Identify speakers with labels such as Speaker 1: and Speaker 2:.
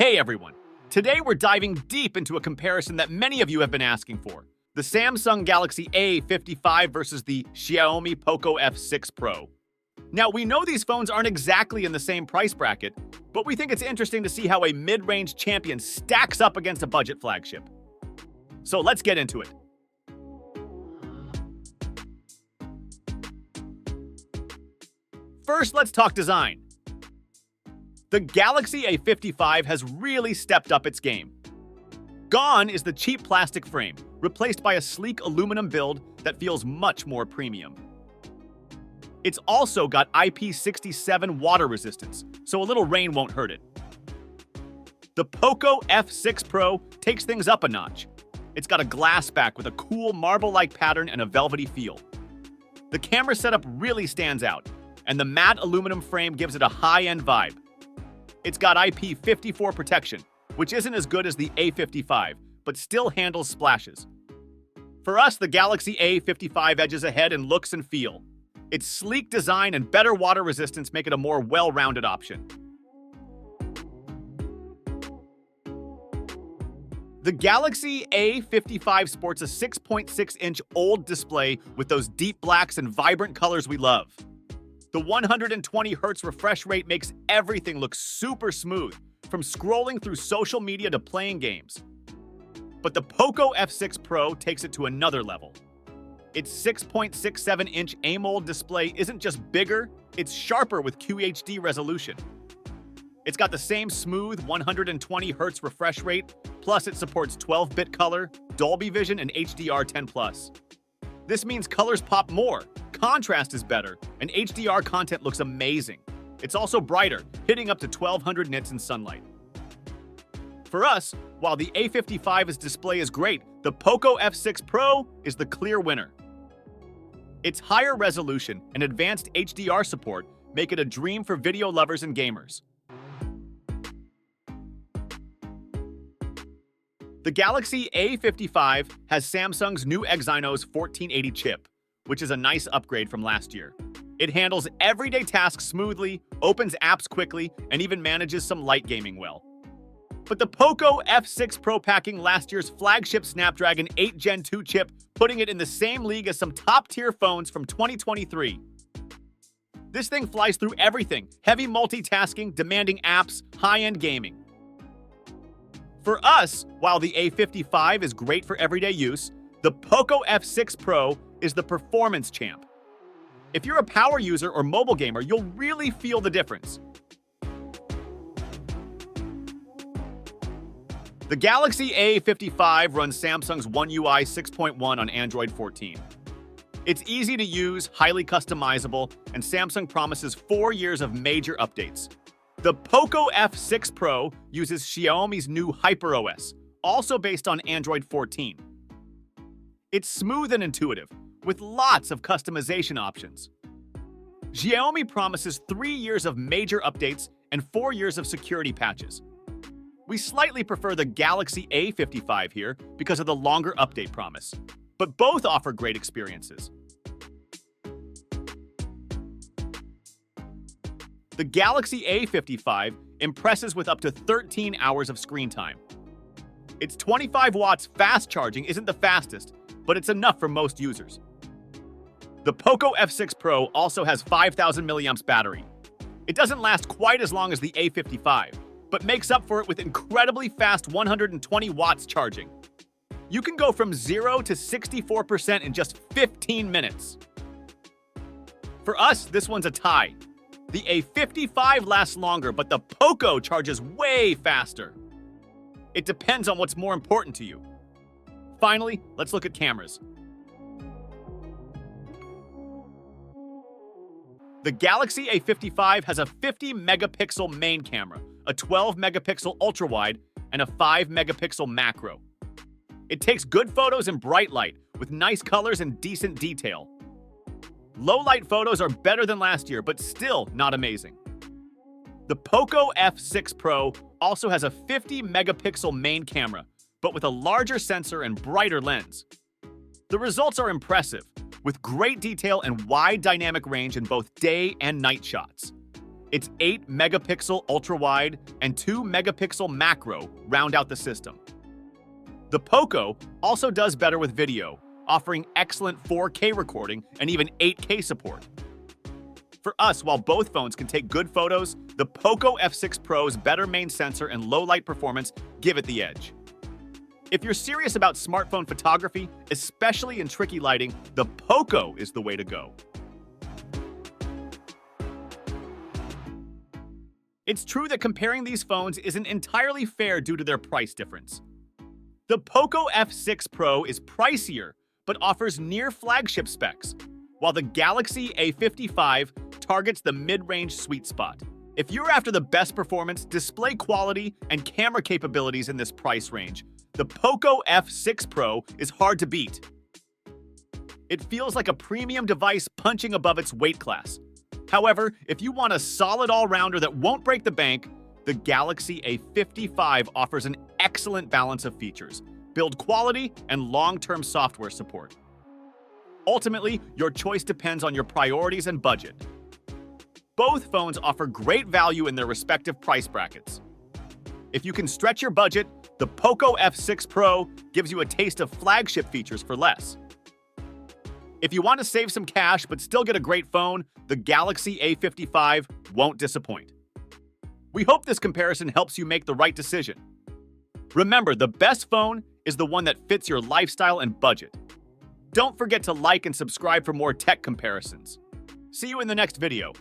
Speaker 1: Hey everyone! Today we're diving deep into a comparison that many of you have been asking for. The Samsung Galaxy A55 versus the Xiaomi Poco F6 Pro. Now, we know these phones aren't exactly in the same price bracket, but we think it's interesting to see how a mid-range champion stacks up against a budget flagship. So let's get into it. First, let's talk design. The Galaxy A55 has really stepped up its game. Gone is the cheap plastic frame, replaced by a sleek aluminum build that feels much more premium. It's also got IP67 water resistance, so a little rain won't hurt it. The Poco F6 Pro takes things up a notch. It's got a glass back with a cool marble-like pattern and a velvety feel. The camera setup really stands out, and the matte aluminum frame gives it a high-end vibe. It's got IP54 protection, which isn't as good as the A55, but still handles splashes. For us, the Galaxy A55 edges ahead in looks and feel. Its sleek design and better water resistance make it a more well-rounded option. The Galaxy A55 sports a 6.6-inch OLED display with those deep blacks and vibrant colors we love. The 120Hz refresh rate makes everything look super smooth, from scrolling through social media to playing games. But the Poco F6 Pro takes it to another level. Its 6.67-inch AMOLED display isn't just bigger, it's sharper with QHD resolution. It's got the same smooth 120Hz refresh rate, plus it supports 12-bit color, Dolby Vision, and HDR10+. This means colors pop more, contrast is better, and HDR content looks amazing. It's also brighter, hitting up to 1200 nits in sunlight. For us, while the A55's display is great, the Poco F6 Pro is the clear winner. Its higher resolution and advanced HDR support make it a dream for video lovers and gamers. The Galaxy A55 has Samsung's new Exynos 1480 chip, which is a nice upgrade from last year. It handles everyday tasks smoothly, opens apps quickly, and even manages some light gaming well. But the Poco F6 Pro packing last year's flagship Snapdragon 8 Gen 2 chip, putting it in the same league as some top-tier phones from 2023. This thing flies through everything: heavy multitasking, demanding apps, high-end gaming. For us, while the A55 is great for everyday use, the Poco F6 Pro is the performance champ. If you're a power user or mobile gamer, you'll really feel the difference. The Galaxy A55 runs Samsung's One UI 6.1 on Android 14. It's easy to use, highly customizable, and Samsung promises 4 years of major updates. The Poco F6 Pro uses Xiaomi's new HyperOS, also based on Android 14. It's smooth and intuitive, with lots of customization options. Xiaomi promises 3 years of major updates and 4 years of security patches. We slightly prefer the Galaxy A55 here because of the longer update promise, but both offer great experiences. The Galaxy A55 impresses with up to 13 hours of screen time. Its 25 watts fast charging isn't the fastest, but it's enough for most users. The Poco F6 Pro also has 5000 mAh battery. It doesn't last quite as long as the A55, but makes up for it with incredibly fast 120 watts charging. You can go from 0 to 64% in just 15 minutes. For us, this one's a tie. The A55 lasts longer, but the Poco charges way faster. It depends on what's more important to you. Finally, let's look at cameras. The Galaxy A55 has a 50-megapixel main camera, a 12-megapixel ultra-wide, and a 5-megapixel macro. It takes good photos in bright light, with nice colors and decent detail. Low-light photos are better than last year, but still not amazing. The Poco F6 Pro also has a 50-megapixel main camera, but with a larger sensor and brighter lens. The results are impressive, with great detail and wide dynamic range in both day and night shots. Its 8-megapixel ultra-wide and 2-megapixel macro round out the system. The Poco also does better with video, offering excellent 4K recording and even 8K support. For us, while both phones can take good photos, the Poco F6 Pro's better main sensor and low light performance give it the edge. If you're serious about smartphone photography, especially in tricky lighting, the Poco is the way to go. It's true that comparing these phones isn't entirely fair due to their price difference. The Poco F6 Pro is pricier, but offers near flagship specs, while the Galaxy A55 targets the mid-range sweet spot. If you're after the best performance, display quality, and camera capabilities in this price range, the Poco F6 Pro is hard to beat. It feels like a premium device punching above its weight class. However, if you want a solid all-rounder that won't break the bank, the Galaxy A55 offers an excellent balance of features, build quality, and long-term software support. Ultimately, your choice depends on your priorities and budget. Both phones offer great value in their respective price brackets. If you can stretch your budget, the Poco F6 Pro gives you a taste of flagship features for less. If you want to save some cash but still get a great phone, the Galaxy A55 won't disappoint. We hope this comparison helps you make the right decision. Remember, the best phone is the one that fits your lifestyle and budget. Don't forget to like and subscribe for more tech comparisons. See you in the next video.